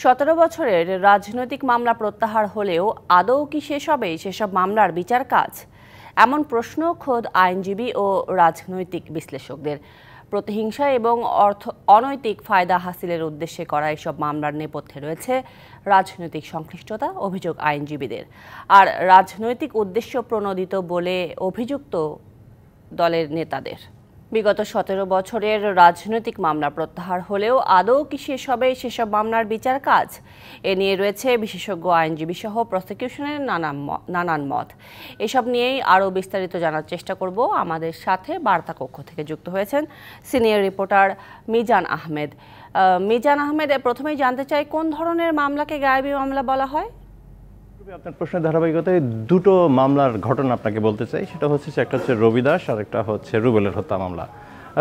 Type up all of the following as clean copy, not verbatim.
17 বছরের রাজনৈতিক মামলা প্রত্যাহার হলেও আদৌ কি শেষ হবে সেসব মামলার বিচার কাজ? এমন প্রশ্ন খোদ আইনজীবী ও রাজনৈতিক বিশ্লেষকদের। প্রতিহিংসা এবং অনৈতিক ফায়দা হাসিলের উদ্দেশ্যে করা এসব মামলার নেপথ্যে রয়েছে রাজনৈতিক সংশ্লিষ্টতা অভিযোগ আইনজীবীদের, আর রাজনৈতিক উদ্দেশ্য প্রণোদিত বলে অভিযুক্ত দলের নেতাদের। বিগত 17 বছরের রাজনৈতিক মামলা প্রত্যাহার হলেও আদৌ কি শেষ হবে সেসব মামলার বিচার কাজ? এ নিয়ে রয়েছে বিশেষজ্ঞ আইনজীবী সহ প্রসিকিউশনের নানান মত। এসব নিয়েই আরও বিস্তারিত জানার চেষ্টা করব। আমাদের সাথে বার্তা কক্ষ থেকে যুক্ত হয়েছেন সিনিয়র রিপোর্টার মিজান আহমেদ। মিজান আহমেদ, প্রথমেই জানতে চাই, কোন ধরনের মামলাকে গায়েবী মামলা বলা হয়? আপনার প্রশ্নের ধারাবাহিকতায় দুটো মামলার ঘটনা আপনাকে বলতে চাই। সেটা হচ্ছে একটা হচ্ছে রবি দাস আর একটা হচ্ছে রুবেলের হত্যা মামলা।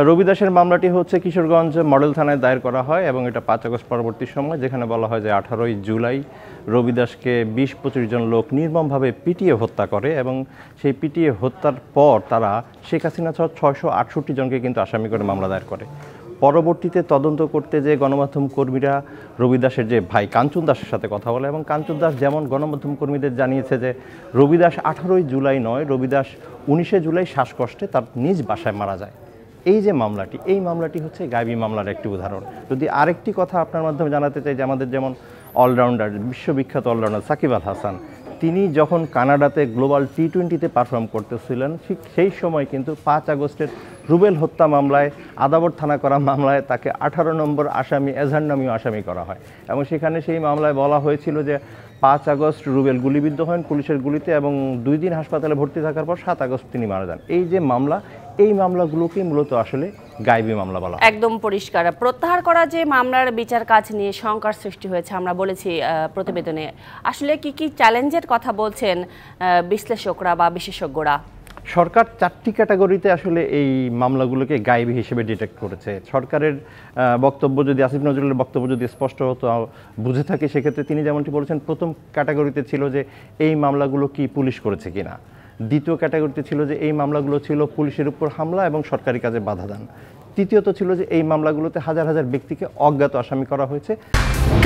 রবি দাসের মামলাটি হচ্ছে কিশোরগঞ্জ মডেল থানায় দায়ের করা হয় এবং এটা 5 আগস্ট পরবর্তী সময়, যেখানে বলা হয় যে 18ই জুলাই রবি দাসকে 20-25 জন লোক নির্মমভাবে পিটিয়ে হত্যা করে এবং সেই পিটিয়ে হত্যার পর তারা শেখ হাসিনা সহ 668 জনকে কিন্তু আসামি করে মামলা দায়ের করে। পরবর্তীতে তদন্ত করতে যে গণমাধ্যম কর্মীরা রবি দাসের যে ভাই কাঞ্চন দাসের সাথে কথা বলে এবং কাঞ্চন দাস যেমন গণমাধ্যম কর্মীদের জানিয়েছে যে রবি দাস 18ই জুলাই নয়, রবি দাস 19শে জুলাই শ্বাসকষ্টে তার নিজ বাসায় মারা যায়। এই যে মামলাটি, এই মামলাটি হচ্ছে গায়েবী মামলার একটি উদাহরণ। যদি আরেকটি কথা আপনার মাধ্যমে জানাতে চাই যে আমাদের যেমন অলরাউন্ডার, বিশ্ববিখ্যাত অলরাউন্ডার সাকিব আল হাসান, তিনি যখন কানাডাতে গ্লোবাল টি20তে পারফর্ম করতেছিলেন, ঠিক সেই সময় কিন্তু 5 আগস্টের রুবেল হত্যা মামলায়, আদাবর থানা করা মামলায় তাকে 18 নম্বর আসামি, এজাহার নামীয় আসামি করা হয় এবং সেখানে সেই মামলায় বলা হয়েছিল যে 5 আগস্ট রুবেল গুলিবিদ্ধ হন পুলিশের গুলিতে এবং 2 দিন হাসপাতালে ভর্তি থাকার পর 7 আগস্ট তিনি মারা যান। এই যে মামলা, এই মামলাগুলোকে মূলত আসলে গায়েবী মামলা বলা হয়। একদম পরিষ্কার। প্রত্যাহার করা যে মামলার বিচার কাজ নিয়ে শঙ্কার সৃষ্টি হয়েছে, আমরা বলেছি প্রতিবেদনে, আসলে কি কি চ্যালেঞ্জের কথা বলছেন বিশ্লেষকরা বা বিশেষজ্ঞরা? সরকার 4টি ক্যাটাগরিতে আসলে এই মামলাগুলোকে গায়েবী হিসেবে ডিটেক্ট করেছে। সরকারের বক্তব্য যদি, আসিফ নজরুলের বক্তব্য যদি স্পষ্ট হতো বুঝে থাকে, সেক্ষেত্রে তিনি যেমনটি বলেছেন, প্রথম ক্যাটাগরিতে ছিল যে এই মামলাগুলো কি পুলিশ করেছে কিনা। দ্বিতীয় ক্যাটাগরিতে ছিল যে এই মামলাগুলো ছিল পুলিশের উপর হামলা এবং সরকারি কাজে বাধা দান। তৃতীয়ত ছিল যে এই মামলাগুলোতে হাজার হাজার ব্যক্তিকে অজ্ঞাত আসামি করা হয়েছে।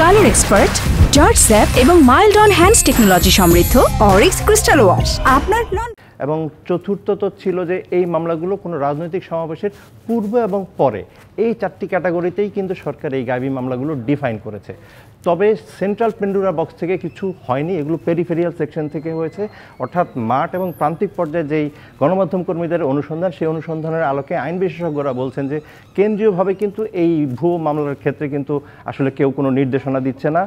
কালার এক্সপার্ট, জর্জ স্যাপ এবং মাইল্ড অন হ্যান্ডস টেকনোলজি সমৃদ্ধ অরিক্স ক্রিস্টাল ওয়াশ আপনার। এবং চতুর্থত ছিল যে এই মামলাগুলো কোনো রাজনৈতিক সমাবেশের পূর্ব এবং পরে। এই 4টি ক্যাটাগরিতেই কিন্তু সরকার এই গায়েবী মামলাগুলো ডিফাইন করেছে। তবে সেন্ট্রাল পেন্ডুরা বক্স থেকে কিছু হয়নি, এগুলো পেরিফেরিয়াল সেকশন থেকে হয়েছে, অর্থাৎ মাঠ এবং প্রান্তিক পর্যায়ে যেই গণমাধ্যম কর্মীদের অনুসন্ধান, সেই অনুসন্ধানের আলোকে আইন বিশেষজ্ঞরা বলছেন যে কেন্দ্রীয়ভাবে কিন্তু এই ভুয়ো মামলার ক্ষেত্রে কিন্তু আসলে কেউ কোনো নির্দেশনা দিচ্ছে না।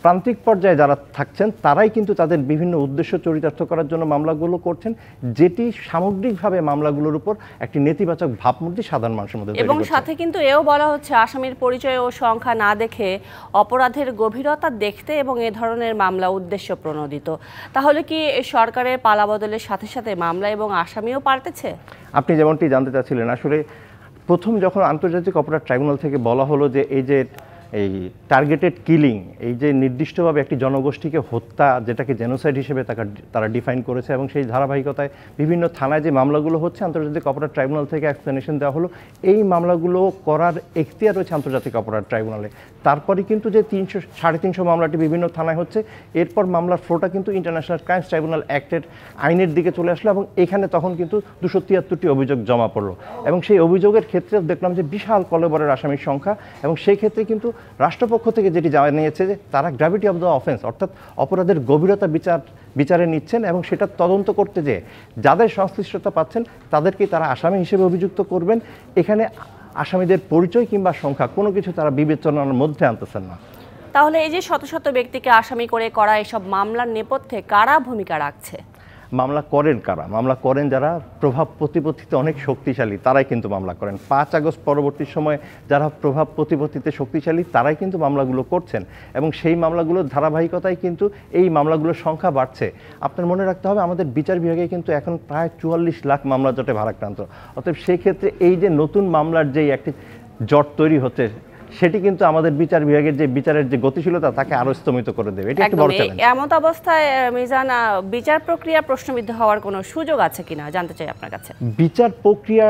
প্রান্তিক পর্যায়ে যারা থাকছেন তারাই কিন্তু তাদের বিভিন্ন উদ্দেশ্য চরিতার্থ করার জন্য মামলাগুলো করছেন, যেটি সামগ্রিকভাবে মামলাগুলোর উপর একটি নেতিবাচক ভাবমূর্তি সাধারণ মানুষের মধ্যে। এবং সাথে কিন্তু এও বলা হচ্ছে আসামির পরিচয় ও সংখ্যা না দেখে অপরাধের গভীরতা দেখতে এবং এ ধরনের মামলা উদ্দেশ্য প্রণোদিত। তাহলে কি সরকারের পালাবদলের সাথে সাথে মামলা এবং আসামিও পাল্টেছে? আপনি যেমনটি জানতে চাচ্ছিলেন, আসলে প্রথম যখন আন্তর্জাতিক অপরাধ ট্রাইব্যুনাল থেকে বলা হলো যে এই যে এই টার্গেটেড কিলিং, এই যে নির্দিষ্টভাবে একটি জনগোষ্ঠীকে হত্যা, যেটাকে জেনোসাইড হিসেবে তারা ডিফাইন করেছে এবং সেই ধারাবাহিকতায় বিভিন্ন থানায় যে মামলাগুলো হচ্ছে আন্তর্জাতিক অপরাধ ট্রাইব্যুনাল থেকে এক্সপ্লেনেশন দেওয়া হলো এই মামলাগুলো করার এখতিয়ার রয়েছে আন্তর্জাতিক অপরাধ ট্রাইব্যুনালে। তারপরে কিন্তু যে 300-350 মামলাটি বিভিন্ন থানায় হচ্ছে, এরপর মামলার ফ্লোটা কিন্তু ইন্টারন্যাশনাল ক্রাইমস ট্রাইব্যুনাল অ্যাক্টের আইনের দিকে চলে আসলো এবং এখানে তখন কিন্তু 273টি অভিযোগ জমা পড়লো এবং সেই অভিযোগের ক্ষেত্রে দেখলাম যে বিশাল কলেবরের আসামির সংখ্যা এবং সেই ক্ষেত্রে কিন্তু রাষ্ট্রপক্ষ থেকে যেটি জানিয়েছে যে তারা গ্র্যাভিটি অফ দ্য অফেন্স, অর্থাৎ অপরাধের গভীরতা বিচারে নিচ্ছেন এবং সেটা তদন্ত করতে যে যাদের সংশ্লিষ্টতা পাচ্ছেন তাদেরকেই তারা আসামি হিসেবে অভিযুক্ত করবেন। এখানে আসামিদের পরিচয় কিংবা সংখ্যা কোনো কিছু তারা বিবেচনার মধ্যে আনতেছেন না। তাহলে এই যে শত শত ব্যক্তিকে আসামি করে করা এসব মামলার নেপথ্যে কারা ভূমিকা রাখছে? মামলা করেন কারা? মামলা করেন যারা প্রভাব প্রতিপত্তিতে অনেক শক্তিশালী, তারাই কিন্তু মামলা করেন। 5 আগস্ট পরবর্তী সময়ে যারা প্রভাব প্রতিপত্তিতে শক্তিশালী তারাই কিন্তু মামলাগুলো করছেন এবং সেই মামলাগুলোর ধারাবাহিকতায় কিন্তু এই মামলাগুলোর সংখ্যা বাড়ছে। আপনার মনে রাখতে হবে আমাদের বিচার বিভাগে কিন্তু এখন প্রায় 44 লাখ মামলা জটে ভারাক্রান্ত। অতএব সেই ক্ষেত্রে এই যে নতুন মামলার যেই একটি জট তৈরি হচ্ছে, সেটি কিন্তু আমাদের বিচার বিভাগের যে বিচারের যে গতিশীলতা তাকে আরো স্তমিত করে দেবে। এটা একটা বড় চ্যালেঞ্জ। এমন অবস্থায় মিজান, বিচার প্রক্রিয়া প্রশ্নবিদ্ধ হওয়ার কোনো সুযোগ আছে কিনা জানতে চাই আপনার কাছে। বিচার প্রক্রিয়া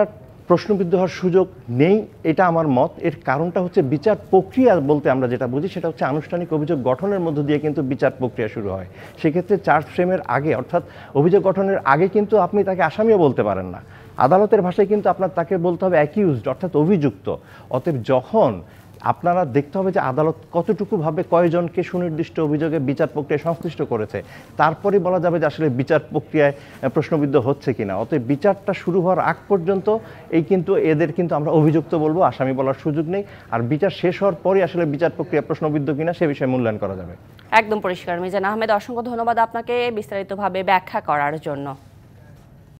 প্রশ্নবিদ্ধ হওয়ার সুযোগ নেই, এটা আমার মত। এর কারণটা হচ্ছে বিচার প্রক্রিয়া বলতে আমরা যেটা বুঝি সেটা হচ্ছে আনুষ্ঠানিক অভিযোগ গঠনের মধ্য দিয়ে কিন্তু বিচার প্রক্রিয়া শুরু হয়। সেক্ষেত্রে চার্জ ফ্রেমের আগে অর্থাৎ অভিযোগ গঠনের আগে কিন্তু আপনি তাকে আসামিও বলতে পারেন না। আদালতের ভাষায় কিন্তু আপনার তাকে বলতে হবে অ্যাকিউজড অর্থাৎ অভিযুক্ত। অতএব যখন আপনারা দেখতে হবে যে আদালত কতটুকুভাবে কয়জনকে সুনির্দিষ্ট অভিযোগে বিচার প্রক্রিয়ায় সংশ্লিষ্ট করেছে, তারপরে বলা যাবে যে আসলে বিচার প্রক্রিয়ায় প্রশ্নবিদ্ধ হচ্ছে কিনা। অতএব বিচারটা শুরু হওয়ার আগ পর্যন্ত কিন্তু এদের কিন্তু আমরা অভিযুক্ত বলবো, আসামি বলার সুযোগ নেই। আর বিচার শেষ হওয়ার পরই আসলে বিচার প্রক্রিয়া প্রশ্নবিদ্ধ কিনা সে বিষয়ে মূল্যায়ন করা যাবে। একদম পরিষ্কার। মিজান আহমেদ, অসংখ্য ধন্যবাদ আপনাকে বিস্তারিতভাবে ব্যাখ্যা করার জন্য।